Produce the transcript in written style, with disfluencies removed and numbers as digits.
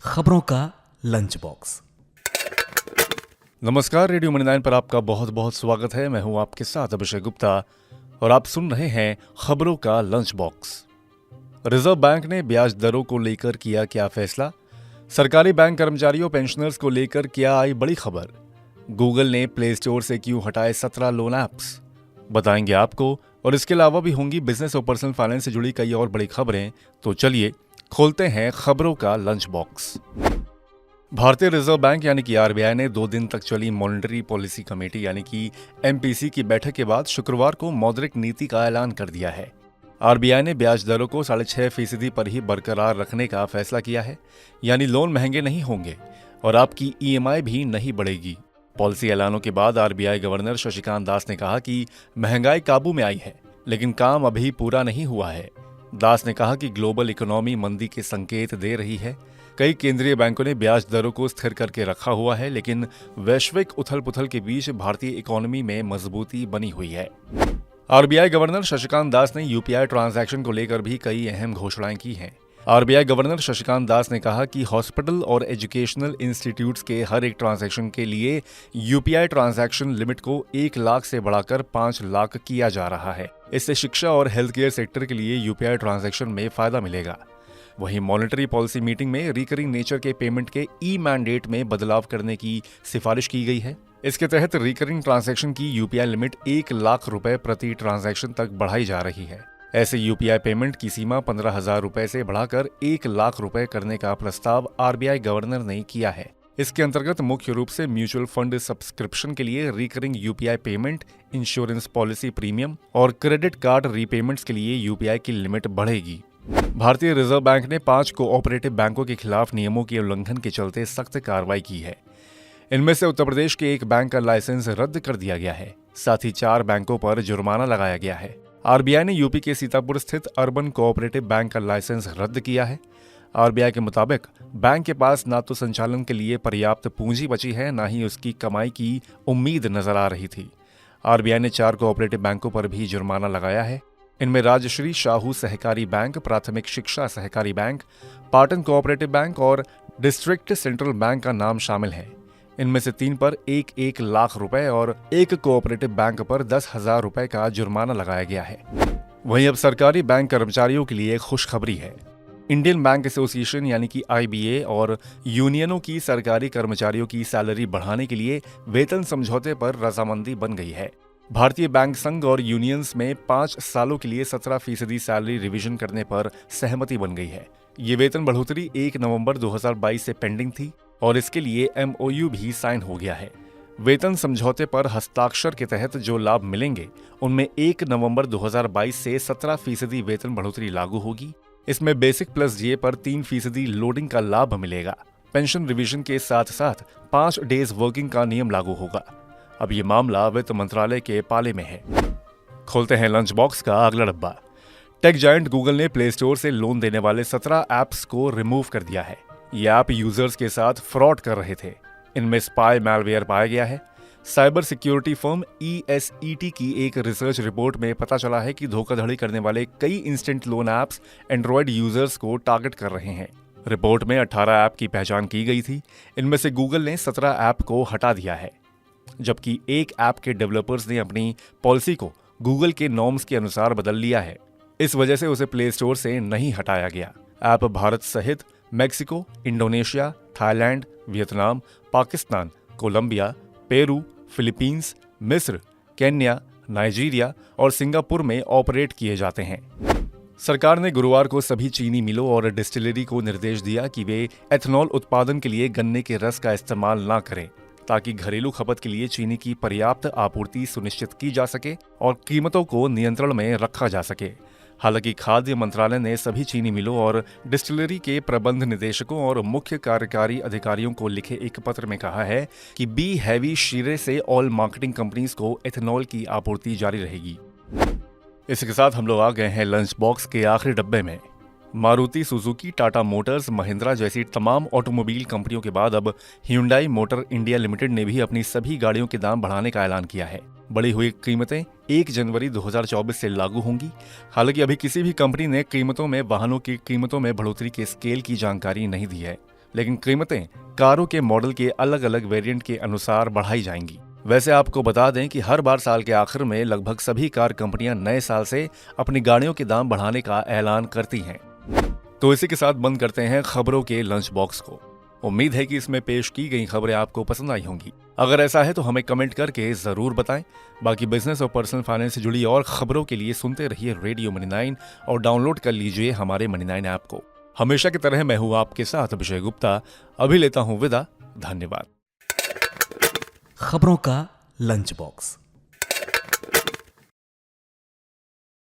खबरों का lunch box. नमस्कार, रेडियो मनी 9 पर आपका बहुत बहुत स्वागत है। मैं हूं आपके साथ अभिषेक गुप्ता और आप सुन रहे हैं खबरों का लंच बॉक्स। रिजर्व बैंक ने ब्याज दरों को लेकर किया क्या फैसला? सरकारी बैंक कर्मचारियों पेंशनर्स को लेकर क्या आई बड़ी खबर? गूगल ने प्ले स्टोर से क्यों हटाए 17 लोन ऐप्स? बताएंगे आपको, और इसके अलावा भी होंगी बिजनेस और पर्सनल फाइनेंस से जुड़ी कई और बड़ी खबरें। तो चलिए खोलते हैं खबरों का लंच बॉक्स। भारतीय रिजर्व बैंक यानी कि आरबीआई ने 2 दिन तक चली मॉनेटरी पॉलिसी कमेटी यानी कि एमपीसी की बैठक के बाद शुक्रवार को मौद्रिक नीति का ऐलान कर दिया है। आरबीआई ने ब्याज दरों को 6.5% पर ही बरकरार रखने का फैसला किया है, यानी लोन महंगे नहीं होंगे और आपकी ईएमआई भी नहीं बढ़ेगी। पॉलिसी ऐलानों के बाद आरबीआई गवर्नर शशिकांत दास ने कहा कि महंगाई काबू में आई है, लेकिन काम अभी पूरा नहीं हुआ है। दास ने कहा कि ग्लोबल इकोनॉमी मंदी के संकेत दे रही है। कई केंद्रीय बैंकों ने ब्याज दरों को स्थिर करके रखा हुआ है, लेकिन वैश्विक उथल पुथल के बीच भारतीय इकोनॉमी में मजबूती बनी हुई है। आरबीआई गवर्नर शशिकांत दास ने यूपीआई ट्रांजैक्शन को लेकर भी कई अहम घोषणाएं की हैं। आरबीआई गवर्नर शशिकांत दास ने कहा कि हॉस्पिटल और एजुकेशनल इंस्टीट्यूट्स के हर एक ट्रांजैक्शन के लिए यूपीआई ट्रांजैक्शन लिमिट को 1 लाख से बढ़ाकर 5 लाख किया जा रहा है। इससे शिक्षा और हेल्थ केयर सेक्टर के लिए यूपीआई ट्रांजैक्शन में फायदा मिलेगा। वहीं मॉनेटरी पॉलिसी मीटिंग में रिकरिंग नेचर के पेमेंट के ई मैंडेट में बदलाव करने की सिफारिश की गई है। इसके तहत रिकरिंग ट्रांजैक्शन की यूपीआई लिमिट 1 लाख रुपए प्रति ट्रांजैक्शन तक बढ़ाई जा रही है। ऐसे यूपीआई पेमेंट की सीमा 15,000 रुपए से बढ़ाकर 1 लाख रुपए करने का प्रस्ताव आरबीआई गवर्नर ने किया है। इसके अंतर्गत मुख्य रूप से म्यूचुअल फंड सब्सक्रिप्शन के लिए recurring UPI payment, insurance policy premium और क्रेडिट कार्ड रीपेमेंट्स के लिए यूपीआई की लिमिट बढ़ेगी। भारतीय रिजर्व बैंक ने 5 कोऑपरेटिव बैंकों के खिलाफ नियमों के उल्लंघन के चलते सख्त कार्रवाई की है। इनमें से उत्तर प्रदेश के एक बैंक का लाइसेंस रद्द कर दिया गया है। साथ ही 4 बैंकों पर जुर्माना लगाया गया है। आरबीआई ने यूपी के सीतापुर स्थित अर्बन कोऑपरेटिव बैंक का लाइसेंस रद्द किया है। आरबीआई के मुताबिक बैंक के पास ना तो संचालन के लिए पर्याप्त पूंजी बची है, ना ही उसकी कमाई की उम्मीद नजर आ रही थी। आरबीआई ने 4 कोऑपरेटिव बैंकों पर भी जुर्माना लगाया है। इनमें राजश्री शाहू सहकारी बैंक, प्राथमिक शिक्षा सहकारी बैंक, पाटन कोऑपरेटिव बैंक और डिस्ट्रिक्ट सेंट्रल बैंक का नाम शामिल है। इनमें से 3 पर 1-1 लाख रुपए और एक कोऑपरेटिव बैंक पर 10,000 रुपए का जुर्माना लगाया गया है। वहीं अब सरकारी बैंक कर्मचारियों के लिए खुशखबरी है। इंडियन बैंक एसोसिएशन यानी कि आईबीए और यूनियनों की सरकारी कर्मचारियों की सैलरी बढ़ाने के लिए वेतन समझौते पर रजामंदी बन गई है। भारतीय बैंक संघ और यूनियंस में 5 सालों के लिए 17% सैलरी रिवीजन करने पर सहमति बन गई है। ये वेतन बढ़ोतरी 1 नवंबर 2022 से पेंडिंग थी और इसके लिए एमओयू भी साइन हो गया है। वेतन समझौते पर हस्ताक्षर के तहत जो लाभ मिलेंगे, उनमें 1 नवंबर 2022 से 17% वेतन बढ़ोतरी लागू होगी। इसमें बेसिक प्लस डीए पर 3% लोडिंग का लाभ मिलेगा। पेंशन रिवीजन के साथ साथ 5 डेज वर्किंग का नियम लागू होगा। अब ये मामला वित्त मंत्रालय के पाले में है। खोलते हैं लंच बॉक्स का अगला डब्बा। टेक जायंट गूगल ने प्ले स्टोर से लोन देने वाले 17 ऐप्स को रिमूव कर दिया है। ये ऐप यूजर्स के साथ फ्रॉड कर रहे थे। इनमें स्पाई मैलवेयर पाया गया है। साइबर सिक्योरिटी फर्म ESET की एक रिसर्च रिपोर्ट में पता चला है कि धोखाधड़ी करने वाले कई instant loan apps Android users को टारगेट कर रहे हैं। रिपोर्ट में 18 ऐप की पहचान की गई थी। इनमें से गूगल ने 17 ऐप को हटा दिया है, जबकि एक ऐप के डेवलपर्स ने अपनी पॉलिसी को गूगल के नॉर्म्स के अनुसार बदल लिया है। इस वजह से उसे प्ले स्टोर से नहीं हटाया गया। ऐप भारत सहित Mexico, Indonesia, Thailand, Vietnam, Pakistan, Colombia, Peru, Philippines, मिस्र, केन्या, नाइजीरिया और सिंगापुर में ऑपरेट किए जाते हैं। सरकार ने गुरुवार को सभी चीनी मिलों और डिस्टिलरी को निर्देश दिया कि वे एथनॉल उत्पादन के लिए गन्ने के रस का इस्तेमाल न करें, ताकि घरेलू खपत के लिए चीनी की पर्याप्त आपूर्ति सुनिश्चित की जा सके और कीमतों को नियंत्रण में रखा जा सके। हालांकि खाद्य मंत्रालय ने सभी चीनी मिलों और डिस्टिलरी के प्रबंध निदेशकों और मुख्य कार्यकारी अधिकारियों को लिखे एक पत्र में कहा है कि बी हैवी शीरे से ऑल मार्केटिंग कंपनीज को एथनॉल की आपूर्ति जारी रहेगी। इसके साथ हम लोग आ गए हैं लंच बॉक्स के आखिरी डब्बे में। मारुति सुजुकी, टाटा मोटर्स, महिंद्रा जैसी तमाम ऑटोमोबाइल कंपनियों के बाद अब ह्यूंडई मोटर इंडिया लिमिटेड ने भी अपनी सभी गाड़ियों के दाम बढ़ाने का ऐलान किया है। बढ़ी हुई कीमतें 1 जनवरी 2024 से लागू होंगी। हालांकि अभी किसी भी कंपनी ने कीमतों में वाहनों की कीमतों में बढ़ोतरी के स्केल की जानकारी नहीं दी है। लेकिन कीमतें कारों के मॉडल के अलग अलग वेरिएंट के अनुसार बढ़ाई जाएंगी। वैसे आपको बता दें कि हर बार साल के आखिर में लगभग सभी कार कंपनियां नए साल से अपनी गाड़ियों के दाम बढ़ाने का ऐलान करती हैं। तो इसी के साथ बंद करते हैं खबरों के लंच बॉक्स को। उम्मीद है कि इसमें पेश की गई खबरें आपको पसंद आई होंगी। अगर ऐसा है तो हमें कमेंट करके जरूर बताएं। बाकी बिजनेस और पर्सनल फाइनेंस से जुड़ी और खबरों के लिए सुनते रहिए रेडियो मनी 9 और डाउनलोड कर लीजिए हमारे मनी 9 ऐप को। हमेशा की तरह मैं हूं आपके साथ अभिषेक गुप्ता। अभी लेता हूं विदा। धन्यवाद। खबरों का लंच बॉक्स।